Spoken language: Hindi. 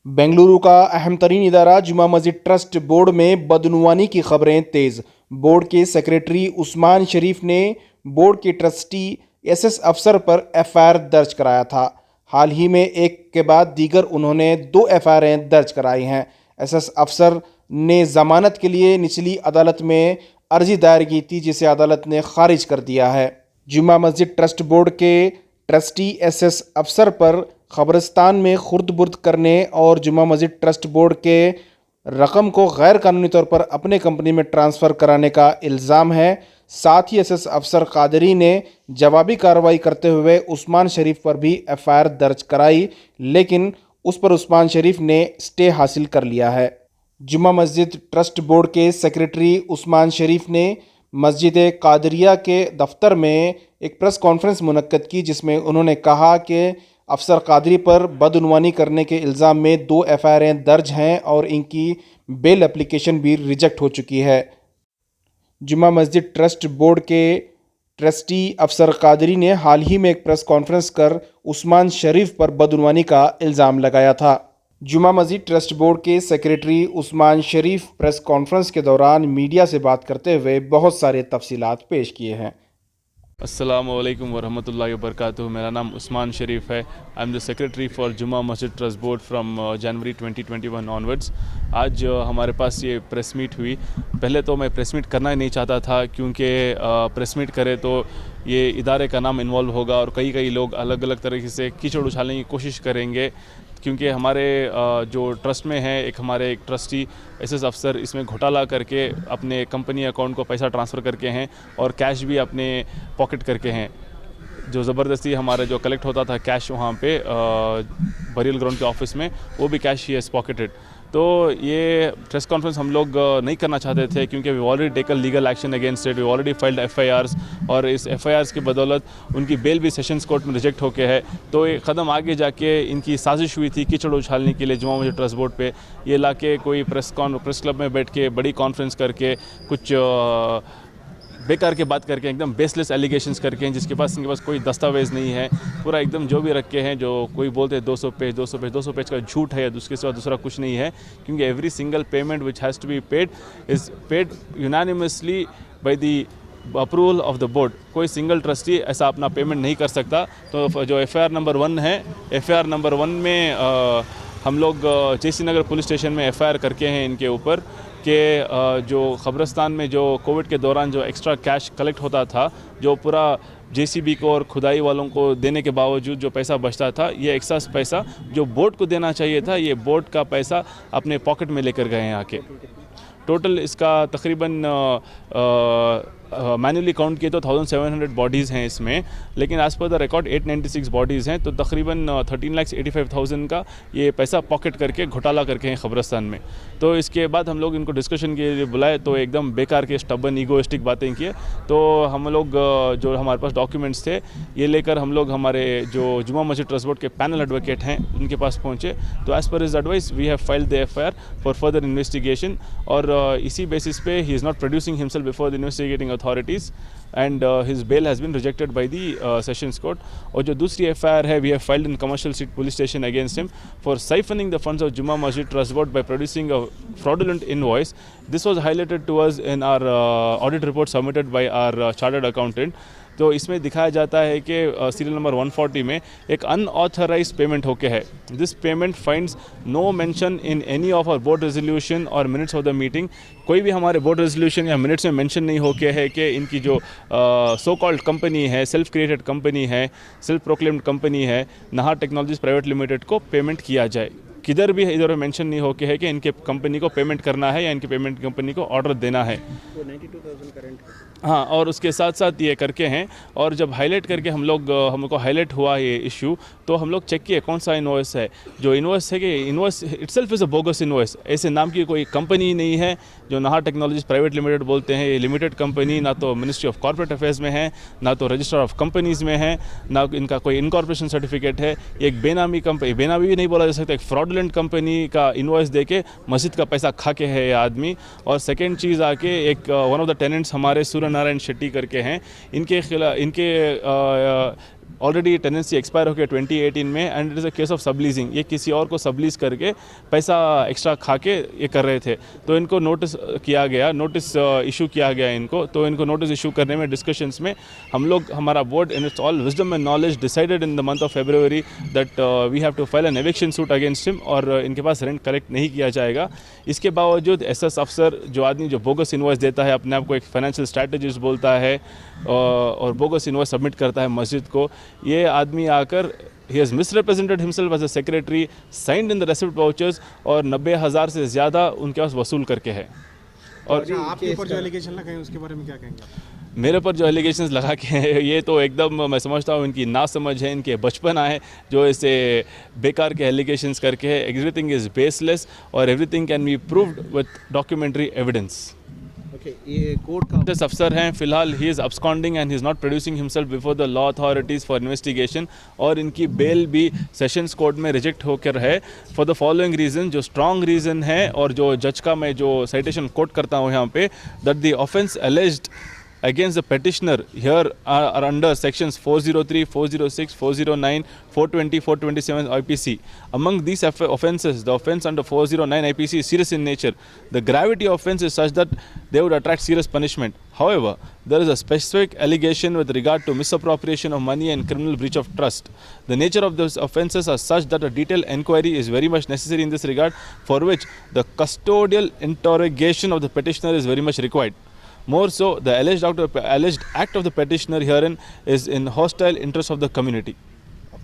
बेंगलुरु का अहम तरीन इदारा जुमा मस्जिद ट्रस्ट बोर्ड में बदनुवानी की खबरें तेज। बोर्ड के सेक्रेटरी उस्मान शरीफ ने बोर्ड के ट्रस्टी एसएस अफसर पर एफआईआर दर्ज कराया था। हाल ही में एक के बाद दीगर उन्होंने 2 एफआईआर दर्ज कराई हैं। एसएस अफसर ने जमानत के लिए निचली अदालत में अर्जी दायर की थी, जिसे अदालत ने खारिज कर दिया है। जुमा मस्जिद ट्रस्ट बोर्ड के ट्रस्टी एसएस अफसर पर ख़बरस्तान में खुर्द-बुर्द करने और जुमा मस्जिद ट्रस्ट बोर्ड के रकम को गैर कानूनी तौर पर अपने कंपनी में ट्रांसफ़र कराने का इल्ज़ाम है। साथ ही एसएस अफसर कादरी ने जवाबी कार्रवाई करते हुए उस्मान शरीफ पर भी एफआईआर दर्ज कराई, लेकिन उस पर उस्मान शरीफ ने स्टे हासिल कर लिया है। जुमा मस्जिद ट्रस्ट बोर्ड के सेक्रेटरी उस्मान शरीफ ने मस्जिद कादरिया के दफ्तर में एक प्रेस कॉन्फ्रेंस मुनक्कद की, जिसमें उन्होंने कहा कि अफसर कादरी पर बदउनवानी करने के इल्ज़ाम में 2 एफआईआर दर्ज हैं और इनकी बेल एप्लीकेशन भी रिजेक्ट हो चुकी है। जुमा मस्जिद ट्रस्ट बोर्ड के ट्रस्टी अफसर कादरी ने हाल ही में एक प्रेस कॉन्फ्रेंस कर उस्मान शरीफ पर बदउनवानी का इल्ज़ाम लगाया था। जुमा मस्जिद ट्रस्ट बोर्ड के सेक्रेटरी उस्मान शरीफ प्रेस कॉन्फ्रेंस के दौरान मीडिया से बात करते हुए बहुत सारे तफसीलात पेश किए हैं। अस्सलामुअलैकुम वरहमतुल्लाहि वबरकातुहू। मेरा नाम उस्मान शरीफ है। I am the secretary for जुमा Masjid trust board from January 2021 onwards. आज हमारे पास ये प्रेस मीट हुई। पहले तो मैं प्रेस मीट करना ही नहीं चाहता था, क्योंकि प्रेस मीट करे तो ये इदारे का नाम इन्वॉल्व होगा और कई लोग अलग अलग तरीके से कीचड़ उछालने की कोशिश करेंगे, क्योंकि हमारे जो ट्रस्ट में है हमारे एक ट्रस्टी एसएस अफसर इसमें घोटाला करके अपने कंपनी अकाउंट को पैसा ट्रांसफ़र करके हैं और कैश भी अपने पॉकेट करके हैं। जो ज़बरदस्ती हमारा जो कलेक्ट होता था कैश वहाँ पे बरियल ग्राउंड के ऑफिस में, वो भी कैश ही हैज़ पॉकेटेड। तो ये प्रेस कॉन्फ्रेंस हम लोग नहीं करना चाहते थे, क्योंकि we already taken legal action against it. We already filed FIRs और इस एफआईआर्स की बदौलत उनकी बेल भी सेशंस कोर्ट में रिजेक्ट होके है। तो एक कदम आगे जाके इनकी साजिश हुई थी कीचड़ उछालने के लिए जुमा मस्जिद ट्रस्ट बोर्ड पे। ये लाके कोई प्रेस क्लब में बैठ के बड़ी कॉन्फ्रेंस करके कुछ बेकार के बात करके एकदम बेसलेस एलिगेशंस करके हैं, जिसके पास इनके पास कोई दस्तावेज़ नहीं है। पूरा एकदम जो भी रखे हैं, जो कोई बोलते हैं 200 पेज का झूठ है या उसके सिवा दूसरा कुछ नहीं है, क्योंकि every single payment which has to be paid is paid unanimously by the approval of the board. कोई सिंगल ट्रस्टी ऐसा अपना पेमेंट नहीं कर सकता। तो जो एफआईआर नंबर 1 है, एफआईआर नंबर 1 में हम लोग जेसी नगर पुलिस स्टेशन में एफआईआर करके हैं इनके ऊपर कि जो ख़बरस्तान में जो कोविड के दौरान जो एक्स्ट्रा कैश कलेक्ट होता था, जो पूरा जेसीबी को और खुदाई वालों को देने के बावजूद जो पैसा बचता था, ये एक्स्ट्रा पैसा जो बोर्ड को देना चाहिए था, ये बोर्ड का पैसा अपने पॉकेट में लेकर गए हैं आके। टोटल इसका तकरीबन मैनुअली काउंट किए तो 1700 बॉडीज़ हैं इसमें, लेकिन as per the record 896 bodies हैं। तो तकरीबन 13,85,000 का ये पैसा पॉकेट करके घोटाला करके हैं ख़बरस्तान में। तो इसके बाद हम लोग इनको डिस्कशन के लिए बुलाए, तो एकदम बेकार के स्टबन ईगोइस्टिक बातें किए। तो हम लोग जो हमारे पास डॉक्यूमेंट्स थे, ये लेकर हम लोग हमारे जो जुमा मस्जिद ट्रस्ट बोर्ड के पैनल एडवोकेट हैं उनके पास पहुँचे। तो as per his advice we have filed the FIR for further investigation. और इसी बेसिस पे ही is not producing himself before the investigating authorities and his bail has been rejected by the sessions court. और जो दूसरी एफआईआर है, we have filed in Commercial Street Police Station against him for siphoning the funds of Jumaa Masjid Trust Board by producing a fraudulent invoice. This was highlighted to us in our audit report submitted by our chartered accountant. तो इसमें दिखाया जाता है कि सीरियल नंबर 140 में एक अनऑथराइज्ड पेमेंट होके है। This payment finds no mention in any of our board resolution और मिनट्स ऑफ द मीटिंग। कोई भी हमारे बोर्ड रेजोल्यूशन या मिनट्स में मेंशन नहीं होके है कि इनकी जो सो कॉल्ड कंपनी है, सेल्फ क्रिएटेड कंपनी है, सेल्फ प्रोक्लेम्ड कंपनी है, नाहर टेक्नोलॉजीज प्राइवेट लिमिटेड को पेमेंट किया जाए। किधर भी इधर मेंशन नहीं होके है कि इनके कंपनी को पेमेंट करना है या इनके पेमेंट कंपनी को ऑर्डर देना है। 92,000 करंट है। हाँ, और उसके साथ साथ ये करके हैं। और जब हाईलाइट करके हमको हाईलाइट हुआ ये इशू, तो हम लोग चेक किए कौन सा इन्वॉइस है। जो इन्वॉइस है कि invoice itself is a bogus invoice. ऐसे नाम की कोई कंपनी ही नहीं है जो नाहर टेक्नोलॉजीज प्राइवेट लिमिटेड बोलते हैं। ये लिमिटेड कंपनी ना तो मिनिस्ट्री ऑफ कॉर्पोरेट अफेयर्स में है, ना तो रजिस्टर ऑफ कंपनीज़ में है, ना इनका कोई इनकॉर्पोरेशन सर्टिफिकेट है। ये एक बेनामी कंपनी, बेनामी भी नहीं बोला जा सकता, एक फ्रॉडुलेंट कंपनी का इन्वॉइस दे के मस्जिद का पैसा खा के है ये आदमी। और सेकेंड चीज़ आके एक वन ऑफ द टेनेंट्स हमारे सूर्य नारायण शेट्टी करके हैं, इनके ऑलरेडी टेनेंसी एक्सपायर हो गया 2018 में and it is a case of subleasing. ये किसी और को सबलीज करके पैसा एक्स्ट्रा खा के ये कर रहे थे। तो इनको नोटिस किया गया, नोटिस इशू किया गया इनको। तो इनको नोटिस इशू करने में डिस्कशंस में हम लोग, हमारा board in its all wisdom and knowledge decided in the month of February that we have to file an eviction suit against him और इनके पास रेंट कलेक्ट नहीं किया जाएगा। इसके बावजूद एसएस अफसर जो आदमी जो बोगस इनवॉइस देता है, अपने आप को एक फाइनेंशियल स्ट्रैटेजिस्ट बोलता है और बोगस इनवॉइस सबमिट करता है मस्जिद को, ये आदमी आकर he has misrepresented himself as a secretary, signed in the receipt vouchers और 90,000 से ज़्यादा उनके पास वसूल करके है। और आपके ऊपर जो एलिगेशन लगाए उसके बारे में क्या कहेंगे आप? मेरे पर जो एलिगेशंस लगा के हैं ये तो एकदम मैं समझता हूँ इनकी नासमझ है, इनके बचपना है जो ऐसे बेकार के एलिगेशंस करके है। एवरीथिंग इज़ बेसलेस और everything can be proved with documentary evidence. ये कोर्ट का दिस अफसर हैं फिलहाल, he is absconding and he is not producing himself before the law authorities for investigation और इनकी बेल भी सेशंस कोर्ट में रिजेक्ट होकर है फॉर द फॉलोइंग रीज़न। जो स्ट्रॉन्ग रीज़न है और जो जज का मैं जो साइटेशन कोट करता हूँ यहाँ पे, that the offence एलिज्ड against the petitioner here are under sections 403, 406, 409, 420, 427 IPC. Among these offences, the offence under 409 IPC is serious in nature. The gravity of offence is such that they would attract serious punishment. However, there is a specific allegation with regard to misappropriation of money and criminal breach of trust. The nature of those offences are such that a detailed inquiry is very much necessary in this regard, for which the custodial interrogation of the petitioner is very much required. More so, the alleged act of the petitioner herein is in hostile interest of the community.